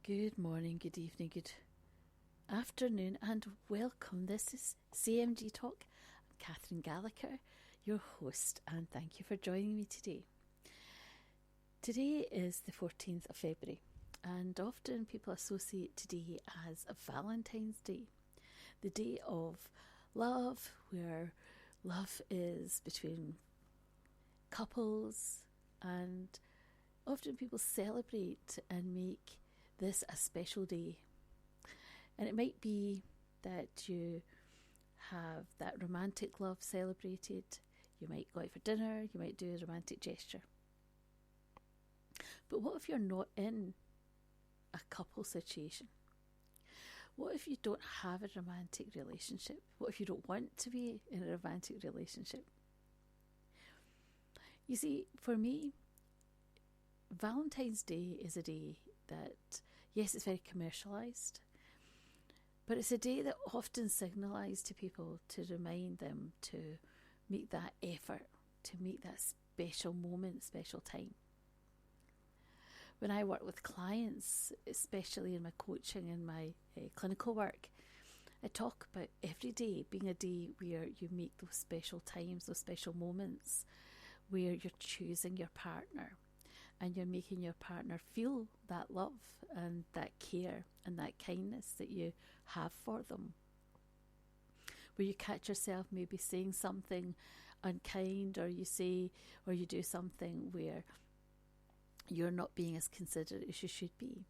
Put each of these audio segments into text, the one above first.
Good morning, good evening, good afternoon, and welcome. This is CMG Talk. I'm Catherine Gallagher, your host, and thank you for joining me today. Today is the 14th of February, and often people associate today as a Valentine's Day, the day of love, where love is between couples, and often people celebrate and make this a special day. And it might be that you have that romantic love celebrated. You might go out for dinner, you might do a romantic gesture. But what if you're not in a couple situation? What if you don't have a romantic relationship? What if you don't want to be in a romantic relationship? You see, for me, Valentine's Day is a day that, yes, it's very commercialised, but it's a day that often signalised to people to remind them to make that effort, to make that special moment, special time. When I work with clients, especially in my coaching and my clinical work, I talk about every day being a day where you make those special times, those special moments, where you're choosing your partner and you're making your partner feel that love and that care and that kindness that you have for them. Where you catch yourself maybe saying something unkind, or you say or you do something where you're not being as considerate as you should be.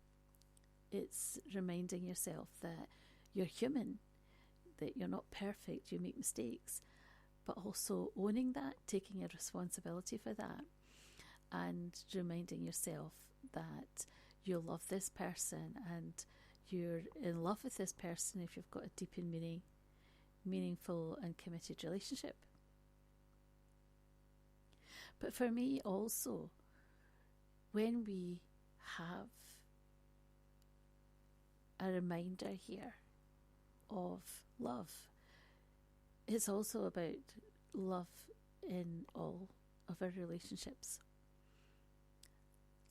It's reminding yourself that you're human, that you're not perfect, you make mistakes, but also owning that, taking a responsibility for that, and reminding yourself that you love this person and you're in love with this person if you've got a deep and meaningful and committed relationship. But for me also, when we have a reminder here of love, it's also about love in all of our relationships.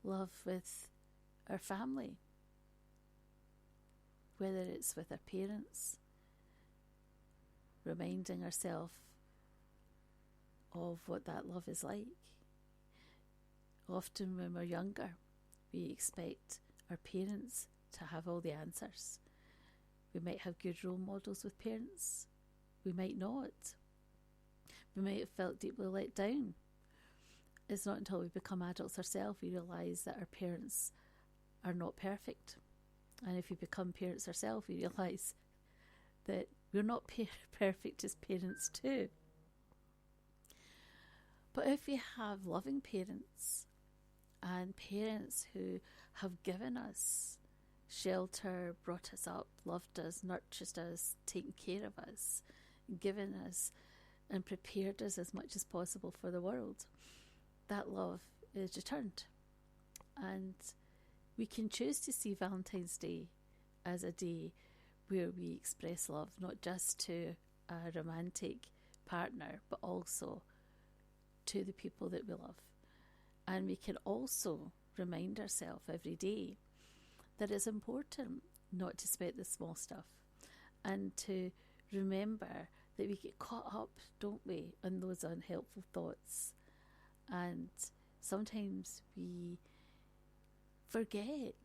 Love with our family, whether it's with our parents, reminding ourselves of what that love is like. Often when we're younger, we expect our parents to have all the answers. We might have good role models with parents, we might not. We might have felt deeply let down. It's not until we become adults ourselves we realise that our parents are not perfect. And if we become parents ourselves, we realise that we're not perfect as parents too. But if we have loving parents and parents who have given us shelter, brought us up, loved us, nurtured us, taken care of us, given us and prepared us as much as possible for the world, that love is returned. And we can choose to see Valentine's Day as a day where we express love, not just to a romantic partner, but also to the people that we love. And we can also remind ourselves every day that it's important not to sweat the small stuff, and to remember that we get caught up, don't we, in those unhelpful thoughts. And sometimes we forget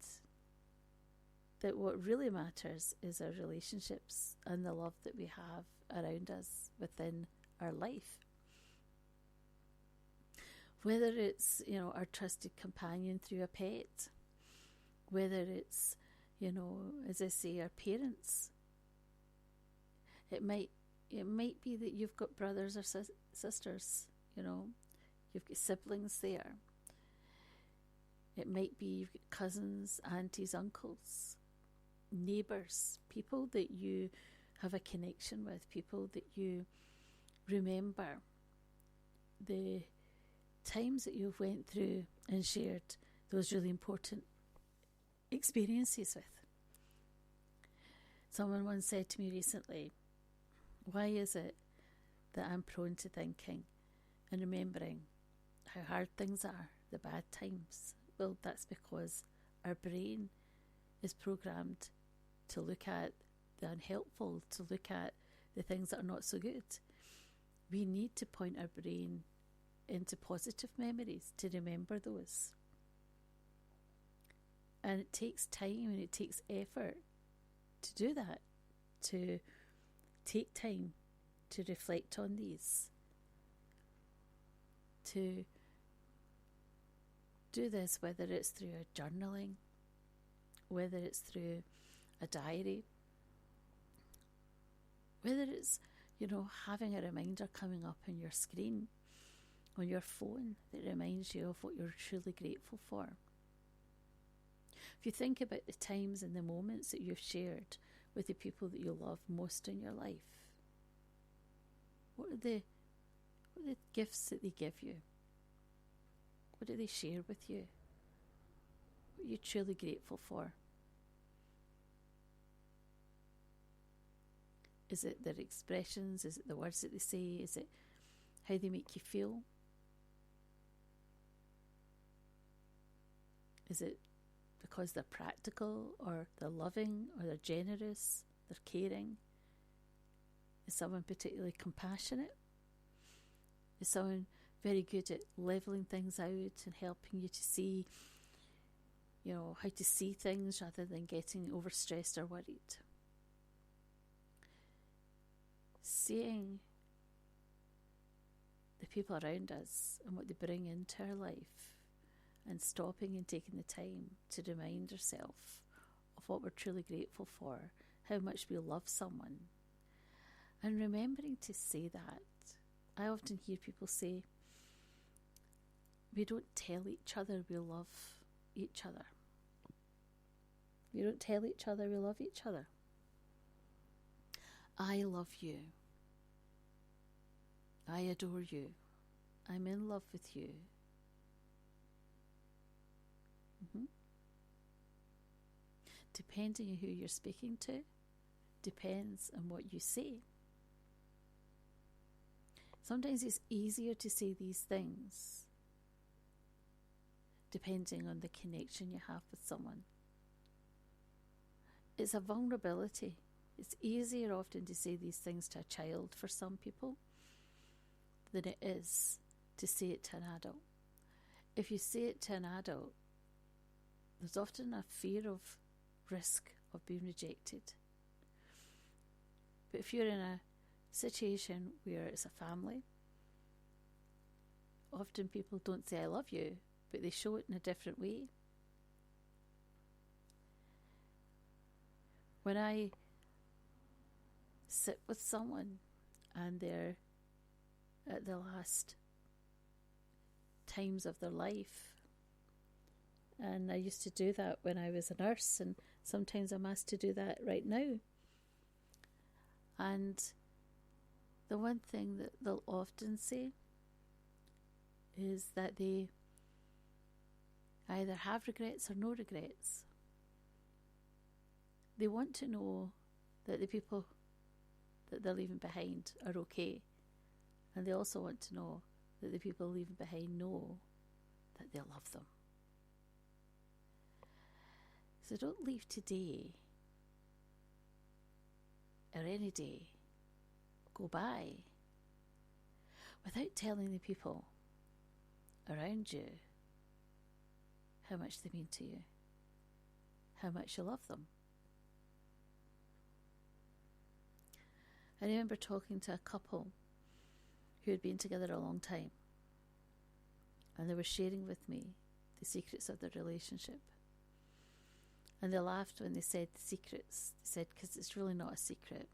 that what really matters is our relationships and the love that we have around us within our life. Whether it's, our trusted companion through a pet, whether it's, as I say, our parents. It might be that you've got brothers or sisters, you've got siblings there. It might be you've got cousins, aunties, uncles, neighbours, people that you have a connection with, people that you remember the times that you've went through and shared those really important experiences with. Someone once said to me recently, why is it that I'm prone to thinking and remembering how hard things are, the bad times? Well, that's because our brain is programmed to look at the unhelpful, to look at the things that are not so good. We need to point our brain into positive memories to remember those. And it takes time and it takes effort to do that, to take time to reflect on these, to do this, whether it's through a journaling, whether it's through a diary, whether it's, having a reminder coming up on your screen, on your phone, that reminds you of what you're truly grateful for. If you think about the times and the moments that you've shared with the people that you love most in your life, what are the gifts that they give you? What do they share with you? What are you truly grateful for? Is it their expressions? Is it the words that they say? Is it how they make you feel? Is it because they're practical, or they're loving, or they're generous, they're caring? Is someone particularly compassionate? Is someone very good at levelling things out and helping you to see, how to see things rather than getting overstressed or worried? Seeing the people around us and what they bring into our life, and stopping and taking the time to remind ourselves of what we're truly grateful for, how much we love someone, and remembering to say that. I often hear people say, we don't tell each other we love each other. We don't tell each other we love each other. I love you. I adore you. I'm in love with you. Depending on who you're speaking to, depends on what you say. Sometimes it's easier to say these things depending on the connection you have with someone. It's a vulnerability. It's easier often to say these things to a child for some people than it is to say it to an adult. If you say it to an adult, there's often a fear of risk of being rejected. But if you're in a situation where it's a family, often people don't say I love you, but they show it in a different way. When I sit with someone and they're at the last times of their life, and I used to do that when I was a nurse, and sometimes I'm asked to do that right now. And the one thing that they'll often say is that they either have regrets or no regrets. They want to know that the people that they're leaving behind are okay. And they also want to know that the people leaving behind know that they love them. So don't leave today, or any day, go by without telling the people around you how much they mean to you, how much you love them. I remember talking to a couple who had been together a long time, and they were sharing with me the secrets of their relationship. And they laughed when they said the secrets. They said, because it's really not a secret.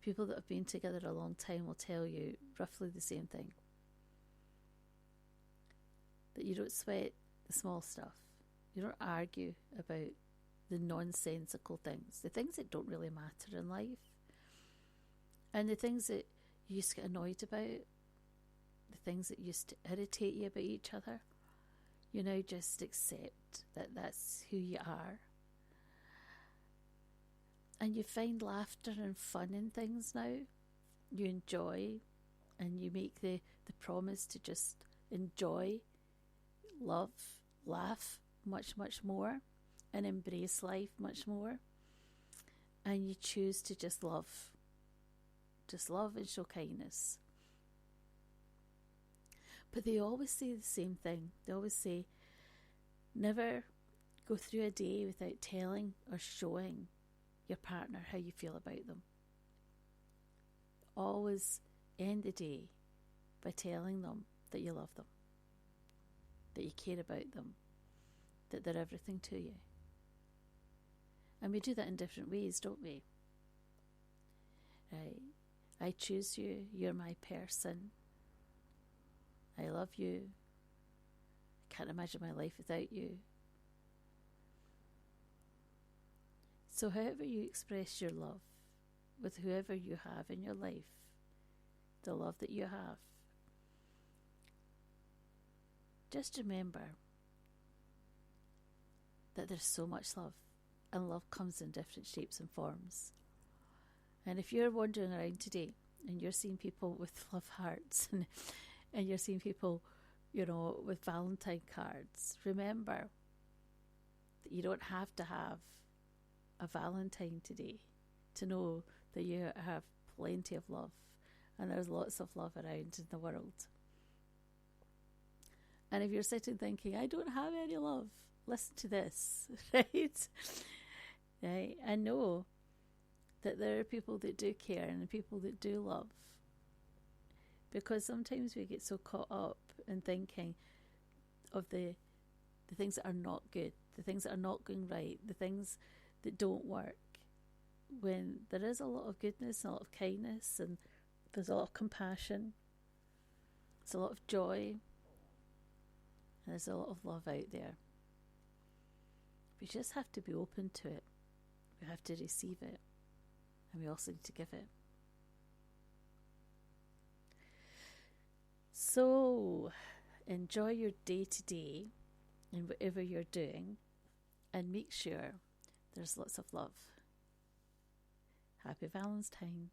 People that have been together a long time will tell you roughly the same thing. That you don't sweat the small stuff. You don't argue about the nonsensical things, the things that don't really matter in life. And the things that you used to get annoyed about, the things that used to irritate you about each other, you now just accept that that's who you are. And you find laughter and fun in things now. You enjoy, and you make the promise to just enjoy, love, laugh much, much more. and embrace life much more, and you choose to just love and show kindness. But they always say the same thing. They always say, never go through a day without telling or showing your partner how you feel about them. Always end the day by telling them that you love them, that you care about them, that they're everything to you. And we do that in different ways, don't we? Right? I choose you, you're my person, I love you, I can't imagine my life without you. So however you express your love with whoever you have in your life, the love that you have, just remember that there's so much love, and love comes in different shapes and forms. And if you're wandering around today and you're seeing people with love hearts and you're seeing people, with Valentine cards, remember that you don't have to have a Valentine today to know that you have plenty of love, and there's lots of love around in the world. And if you're sitting thinking, I don't have any love, listen to this, right? Right? I know that there are people that do care and people that do love, because sometimes we get so caught up in thinking of the things that are not good, the things that are not going right, the things that don't work, when there is a lot of goodness and a lot of kindness, and there's a lot of compassion, there's a lot of joy, and there's a lot of love out there. We just have to be open to it. We have to receive it, and we also need to give it. So enjoy your day to day in whatever you're doing, and make sure there's lots of love. Happy Valentine.